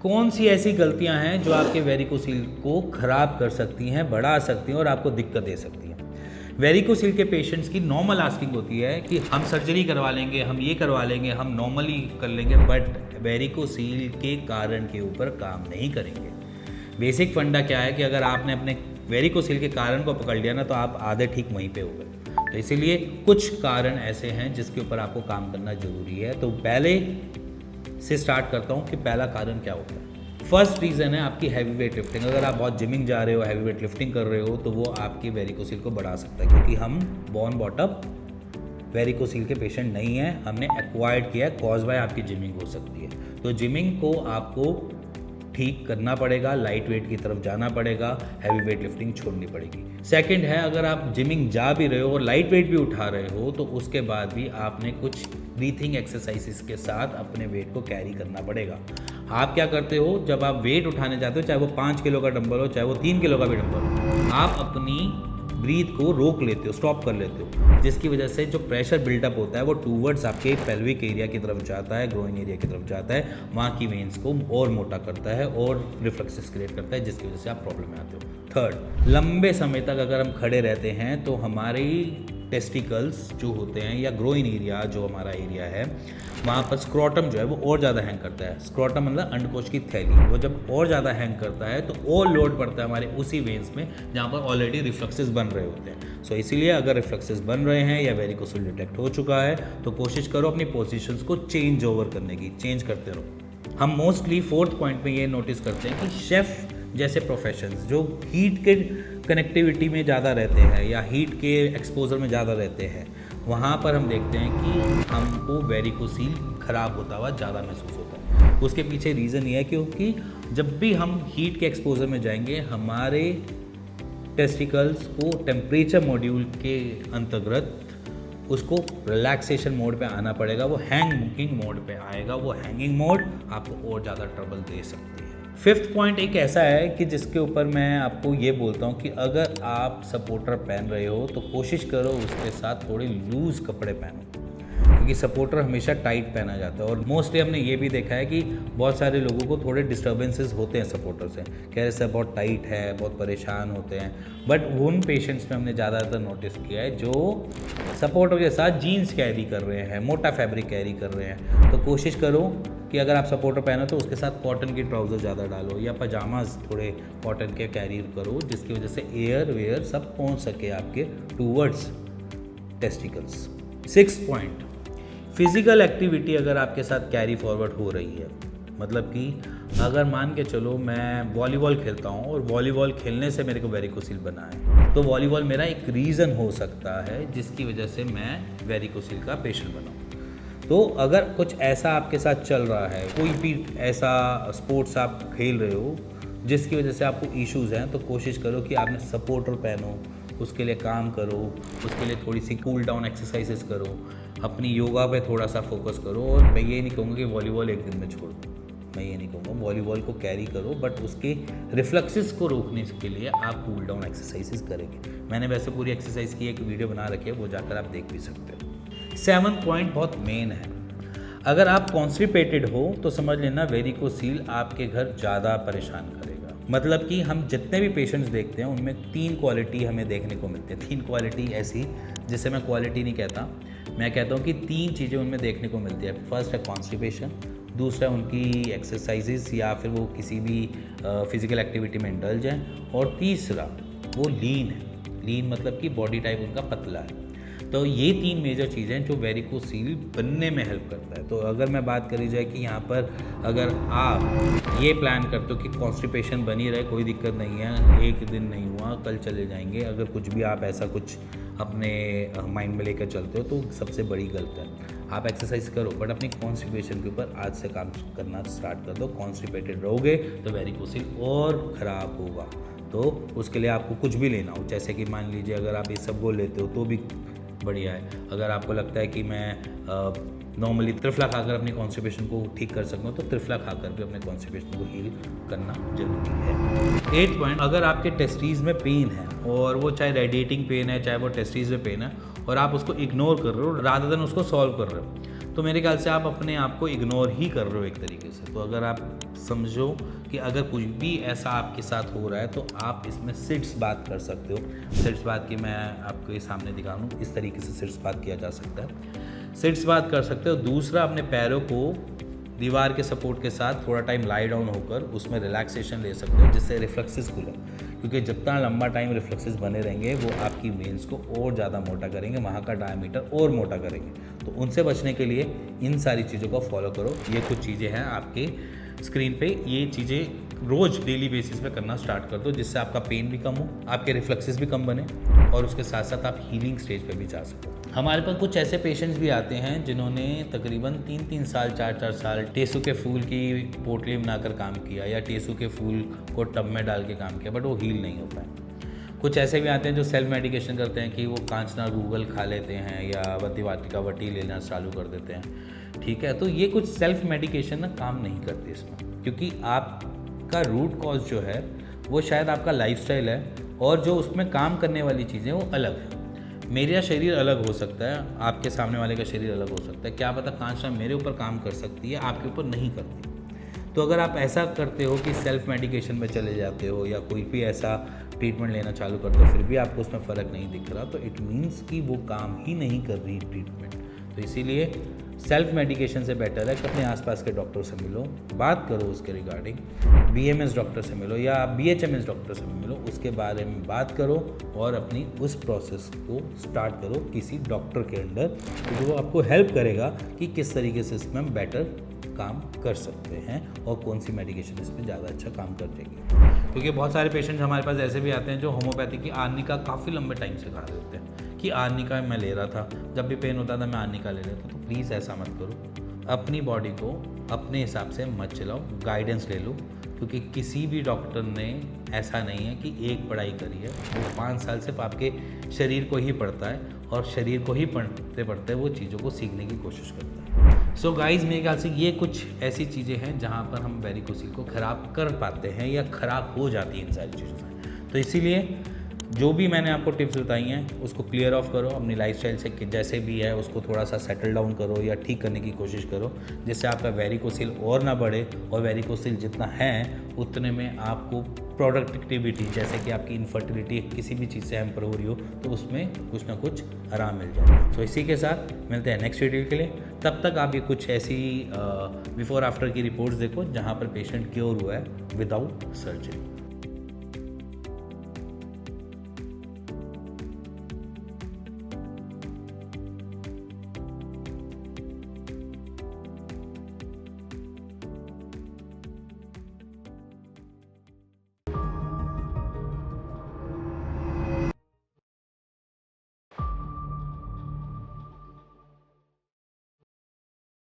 कौन सी ऐसी गलतियां हैं जो आपके वेरिकोसील को ख़राब कर सकती हैं, बढ़ा सकती हैं और आपको दिक्कत दे सकती हैं। वेरिकोसील के पेशेंट्स की नॉर्मल आस्किंग होती है कि हम सर्जरी करवा लेंगे, हम ये करवा लेंगे, हम नॉर्मली कर लेंगे, बट वेरिकोसील के कारण के ऊपर काम नहीं करेंगे। बेसिक फंडा क्या है कि अगर आपने अपने वेरिकोसील के कारण को पकड़ लिया ना तो आप आधे ठीक वहीं पे हो गए। तो इसीलिए कुछ कारण ऐसे हैं जिसके ऊपर आपको काम करना ज़रूरी है। तो पहले से स्टार्ट करता हूँ कि पहला कारण क्या होता है। फर्स्ट रीज़न है आपकी हैवी वेट लिफ्टिंग। अगर आप बहुत जिमिंग जा रहे हो, हैवी वेट लिफ्टिंग कर रहे हो, तो वो आपकी वेरिकोसील को बढ़ा सकता है, क्योंकि हम बॉर्न बॉटम वेरिकोसील के पेशेंट नहीं हैं, हमने एक्वायर्ड किया है, कॉज बाय आपकी जिमिंग हो सकती है। तो जिमिंग को आपको ठीक करना पड़ेगा, लाइट वेट की तरफ जाना पड़ेगा, हैवी वेट लिफ्टिंग छोड़नी पड़ेगी। सेकंड है, अगर आप जिमिंग जा भी रहे हो और लाइट वेट भी उठा रहे हो तो उसके बाद भी आपने कुछ ब्रीथिंग एक्सरसाइजेस के साथ अपने वेट को कैरी करना पड़ेगा। आप क्या करते हो, जब आप वेट उठाने जाते हो, चाहे वो 5 किलो का डंबल हो, चाहे वो 3 किलो का भी डंबल हो, आप अपनी ब्रीथ को रोक लेते हो, स्टॉप कर लेते हो, जिसकी वजह से जो प्रेशर बिल्डअप होता है वो टूवर्ड्स आपके पेल्विक एरिया की तरफ जाता है, ग्रोइन एरिया की तरफ जाता है, वहाँ की वेन्स को और मोटा करता है और रिफ्लेक्सेस क्रिएट करता है, जिसकी वजह से आप प्रॉब्लम में आते हो। थर्ड, लंबे समय तक अगर हम खड़े रहते हैं तो हमारी टेस्टिकल्स जो होते हैं या ग्रोइन एरिया जो हमारा एरिया है, वहाँ पर स्क्रॉटम जो है वो और ज़्यादा हैंग करता है। स्क्रॉटम मतलब अंडकोश की थैली, वो जब और ज़्यादा हैंग करता है तो और लोड पड़ता है हमारे उसी वेन्स में जहाँ पर ऑलरेडी रिफ्लेक्सेस बन रहे होते हैं। सो इसीलिए अगर रिफ्लेक्सेस बन रहे हैं या वेरिकोसील डिटेक्ट हो चुका है तो कोशिश करो अपनी पोजीशंस को चेंज ओवर करने की, चेंज करते रहो। हम मोस्टली फोर्थ पॉइंट में ये नोटिस करते हैं कि शेफ़ जैसे प्रोफेशंस जो हीट के कनेक्टिविटी में ज़्यादा रहते हैं या हीट के एक्सपोजर में ज़्यादा रहते हैं, वहाँ पर हम देखते हैं कि हमको वेरिकोसील ख़राब होता हुआ ज़्यादा महसूस होता है। उसके पीछे रीज़न ये है क्योंकि जब भी हम हीट के एक्सपोजर में जाएंगे, हमारे टेस्टिकल्स को टेम्परेचर मॉड्यूल के अंतर्गत उसको रिलैक्सेशन मोड पे आना पड़ेगा, वो हैंगिंग मोड पे आएगा। वो हैंगिंग मोड आपको और ज़्यादा ट्रबल दे सकती है। फिफ्थ पॉइंट एक ऐसा है कि जिसके ऊपर मैं आपको ये बोलता हूँ कि अगर आप सपोर्टर पहन रहे हो तो कोशिश करो उसके साथ थोड़े लूज़ कपड़े पहनो, क्योंकि सपोर्टर हमेशा टाइट पहना जाता है। और मोस्टली हमने ये भी देखा है कि बहुत सारे लोगों को थोड़े डिस्टर्बेंसेस होते हैं सपोर्टर से, कह रहे सर बहुत टाइट है, बहुत परेशान होते हैं। बट उन पेशेंट्स में हमने ज़्यादातर नोटिस किया है जो सपोर्टर के साथ जीन्स कैरी कर रहे हैं, मोटा फैब्रिक कैरी कर रहे हैं। तो कोशिश करो कि अगर आप सपोर्टर पहनो तो उसके साथ कॉटन की ट्राउज़र ज़्यादा डालो या पजामाज थोड़े कॉटन के कैरी करो, जिसकी वजह से एयर वेयर सब पहुँच सके आपके towards testicles. Six point, physical activity अगर आपके साथ कैरी फॉरवर्ड हो रही है, मतलब कि अगर मान के चलो मैं वॉलीबॉल खेलता हूँ और वॉलीबॉल खेलने से मेरे को वेरिकोसील बना है, तो वॉलीबॉल मेरा एक रीज़न हो सकता है जिसकी वजह से मैं वेरिकोसील का पेशेंट बनाऊँ। तो अगर कुछ ऐसा आपके साथ चल रहा है, कोई भी ऐसा स्पोर्ट्स आप खेल रहे हो जिसकी वजह से आपको इश्यूज़ हैं, तो कोशिश करो कि आपने सपोर्टर पहनो, उसके लिए काम करो, उसके लिए थोड़ी सी कूल डाउन एक्सरसाइजेस करो, अपनी योगा पे थोड़ा सा फोकस करो। और मैं ये नहीं कहूँगा कि वॉलीबॉल एक दिन में छोड़ दो, मैं ये नहीं कहूँगा, वॉलीबॉल को कैरी करो, बट उसके रिफ्लेक्सेस को रोकने के लिए आप कूल डाउन एक्सरसाइजेस करेंगे। मैंने वैसे पूरी एक्सरसाइज की एक वीडियो बना रखी है, वो जाकर आप देख भी सकते हो। सेवंथ पॉइंट बहुत मेन है, अगर आप कॉन्स्टिपेटेड हो तो समझ लेना वेरिकोसील आपके घर ज़्यादा परेशान करेगा। मतलब कि हम जितने भी पेशेंट्स देखते हैं उनमें 3 क्वालिटी हमें देखने को मिलती है। 3 क्वालिटी ऐसी, जिसे मैं क्वालिटी नहीं कहता, मैं कहता हूँ कि 3 चीज़ें उनमें देखने को मिलती है। फर्स्ट है कॉन्स्टिपेशन, दूसरा उनकी एक्सरसाइजेस या फिर वो किसी भी फिज़िकल एक्टिविटी में इंडल्ज हैं, और तीसरा वो लीन है। लीन मतलब कि बॉडी टाइप उनका पतला है। तो ये 3 मेजर चीज़ें जो वेरिकोसील बनने में हेल्प करता है। तो अगर मैं बात करी जाए कि यहाँ पर अगर आप ये प्लान करते हो कि कॉन्स्टिपेशन बनी रहे, कोई दिक्कत नहीं है, एक दिन नहीं हुआ कल चले जाएंगे, अगर कुछ भी आप ऐसा कुछ अपने माइंड में लेकर चलते हो तो सबसे बड़ी गलत है। आप एक्सरसाइज करो बट अपनी कॉन्स्टिपेशन के ऊपर आज से काम करना स्टार्ट कर दो। कॉन्स्टिपेटेड रहोगे तो वेरिकोसील और ख़राब होगा। तो उसके लिए आपको कुछ भी लेना हो, जैसे कि मान लीजिए अगर आप इसबगोल लेते हो तो भी बढ़िया है। अगर आपको लगता है कि मैं नॉर्मली त्रिफला खाकर अपनी कॉन्स्टिपेशन को ठीक कर सकूँ तो त्रिफला खाकर भी अपने कॉन्स्टिपेशन को हील करना जरूरी है। 8th पॉइंट, अगर आपके टेस्टीज में पेन है और वो चाहे रेडिएटिंग पेन है, चाहे वो टेस्टीज में पेन है, और आप उसको इग्नोर कर रहे हो रादर देन उसको सॉल्व कर रहे हो, तो मेरे ख्याल से आप अपने आप को इग्नोर ही कर रहे हो एक तरीके से। तो अगर आप समझो कि अगर कुछ भी ऐसा आपके साथ हो रहा है तो आप इसमें सिट्स बात कर सकते हो। सिट्स बात की मैं आपको ये सामने दिखा दूँ, इस तरीके से सिट्स बात किया जा सकता है, सिट्स बात कर सकते हो। दूसरा, अपने पैरों को दीवार के सपोर्ट के साथ थोड़ा टाइम लाई डाउन होकर उसमें रिलैक्सेशन ले सकते हो, जिससे रिफ्लेक्सेस खुले, क्योंकि जितना लंबा टाइम रिफ्लेक्सेस बने रहेंगे वो आपकी वेन्स को और ज़्यादा मोटा करेंगे, वहाँ का डायमीटर और मोटा करेंगे। तो उनसे बचने के लिए इन सारी चीज़ों को फॉलो करो। ये कुछ चीज़ें हैं आपके स्क्रीन पे, ये चीज़ें रोज़ डेली बेसिस पे करना स्टार्ट कर दो, जिससे आपका पेन भी कम हो, आपके रिफ्लेक्सेस भी कम बने और उसके साथ साथ आप हीलिंग स्टेज पे भी जा सको। हमारे पास कुछ ऐसे पेशेंट्स भी आते हैं जिन्होंने तकरीबन 3-3 साल 4-4 साल टेसू के फूल की पोटली बनाकर काम किया या टेसू के फूल को टब में डाल के काम किया, बट वो हील नहीं हो पाए। कुछ ऐसे भी आते हैं जो सेल्फ मेडिकेशन करते हैं कि वो कांचना गूगल खा लेते हैं या वद्दी वाटिका वटी लेना चालू कर देते हैं, ठीक है। तो ये कुछ सेल्फ मेडिकेशन ना काम नहीं करती इसमें, क्योंकि आपका रूट कॉज जो है वो शायद आपका लाइफस्टाइल है और जो उसमें काम करने वाली चीज़ें वो अलग है। मेरा शरीर अलग हो सकता है, आपके सामने वाले का शरीर अलग हो सकता है, क्या पता कांचना मेरे ऊपर काम कर सकती है, आपके ऊपर नहीं करती। तो अगर आप ऐसा करते हो कि सेल्फ मेडिकेशन में चले जाते हो या कोई भी ऐसा ट्रीटमेंट लेना चालू करते हो फिर भी आपको उसमें फ़र्क नहीं दिख रहा, तो इट मीन्स कि वो काम ही नहीं कर रही ट्रीटमेंट। तो इसीलिए सेल्फ मेडिकेशन से बेटर है कि अपने आसपास के डॉक्टर से मिलो, बात करो उसके रिगार्डिंग, BMS डॉक्टर से मिलो या BHMS डॉक्टर से मिलो, उसके बारे में बात करो और अपनी उस प्रोसेस को स्टार्ट करो किसी डॉक्टर के अंडर, तो वो आपको हेल्प करेगा कि किस तरीके से इसमें हम बेटर काम कर सकते हैं और कौन सी मेडिकेशन इस पर ज़्यादा अच्छा काम कर देगी। क्योंकि बहुत सारे पेशेंट हमारे पास ऐसे भी आते हैं जो होम्योपैथी की आर्निका काफ़ी लंबे टाइम से खा रहे होते हैं कि आर्निका मैं ले रहा था, जब भी पेन होता था मैं आर्निका ले लेता। तो प्लीज़ ऐसा मत करो, अपनी बॉडी को अपने हिसाब से मत चलाओ, गाइडेंस ले लो, क्योंकि किसी भी डॉक्टर ने ऐसा नहीं है कि एक पढ़ाई करी है, वो 5 साल से आपके शरीर को ही पढ़ता है और शरीर को ही पढ़ते पढ़ते वो चीज़ों को सीखने की कोशिश करता है। सो गाइज, मेरे ख्याल से ये कुछ ऐसी चीज़ें हैं जहाँ पर हम वेरिकोसिल को ख़राब कर पाते हैं या ख़राब हो जाती हैं इन सारी चीज़ों से। तो इसीलिए जो भी मैंने आपको टिप्स बताई हैं उसको क्लियर ऑफ करो, अपनी लाइफस्टाइल से जैसे भी है उसको थोड़ा सा सेटल डाउन करो या ठीक करने की कोशिश करो, जिससे आपका वेरिकोसिल और ना बढ़े और वेरिकोसिल जितना है उतने में आपको प्रोडक्टिविटी, जैसे कि आपकी इनफर्टिलिटी किसी भी चीज़ से हैम्पर हो रही हो तो उसमें कुछ ना कुछ आराम मिल जाए। तो इसी के साथ मिलते हैं नेक्स्ट वीडियो के लिए। तब तक आप ये कुछ ऐसी बिफोर आफ्टर की रिपोर्ट्स देखो जहाँ पर पेशेंट क्योर हुआ है विदाउट सर्जरी।